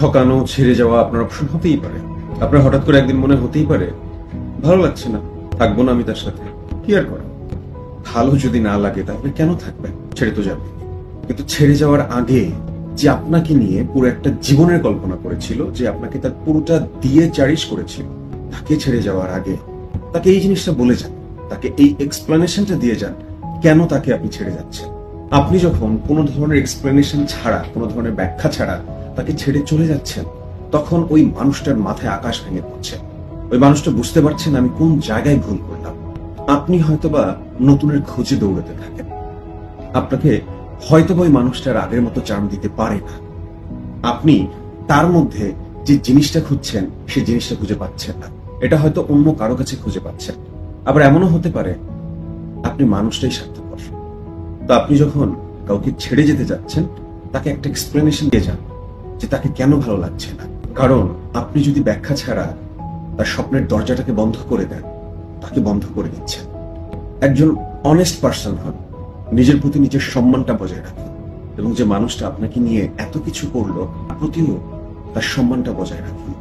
ঠকানো, ছেড়ে যাওয়া আপনার অপশন হতেই পারে। আপনার হঠাৎ করে একদিন মনে হতেই পারে ভালো লাগছে না, থাকবো না আমি তার সাথে। কি আর করা, ভালো যদি না লাগে তাহলে কেন থাকবেন, ছেড়ে তো যাবে। কিন্তু ছেড়ে যাওয়ার আগে যে আপনাকে নিয়ে পুরো একটা জীবনের কল্পনা করেছিল, যে আপনাকে তার পুরোটা দিয়ে চারিশ করেছিল, তাকে ছেড়ে যাওয়ার আগে তাকে এই জিনিসটা বলে যান, তাকে এই এক্সপ্লেনেশনটা দিয়ে যান কেন তাকে আপনি ছেড়ে যাচ্ছেন। আপনি যখন কোনো ধরনের এক্সপ্লেনেশন ছাড়া, কোনো ধরনের ব্যাখ্যা ছাড়া তাকে ছেড়ে চলে যাচ্ছেন, তখন ওই মানুষটার মাথায় আকাশ ভেঙে পড়ছে। ওই মানুষটা বুঝতে পারছেন আমি কোন জায়গায় ভুল করলাম। আপনি হয়তোবা নতুনের খোঁজে দৌড়াতে থাকেন, আপনাকে হয়তোবা ওই মানুষটার আগের মতো চার্ম দিতে পারে না। আপনি তার মধ্যে যে জিনিসটা খুঁজছেন সেই জিনিসটা খুঁজে পাচ্ছেন না, এটা হয়তো অন্য কারো কাছে খুঁজে পাচ্ছেন। আবার এমনও হতে পারে আপনি মানুষটাই স্বার্থপর। তো আপনি যখন কাউকে ছেড়ে যেতে যাচ্ছেন, তাকে একটা এক্সপ্লেনেশন দিয়ে যান যে তাকে কেন ভালো লাগছে না। কারণ আপনি যদি ব্যাখ্যা ছাড়া তার স্বপ্নের দরজাটাকে বন্ধ করে দেন, তাকে বন্ধ করে দিচ্ছেন। একজন অনেস্ট পার্সন হন, নিজের প্রতি নিজের সম্মানটা বজায় রাখুন, এবং যে মানুষটা আপনাকে নিয়ে এত কিছু করলো প্রতিও তার সম্মানটা বজায় রাখুন।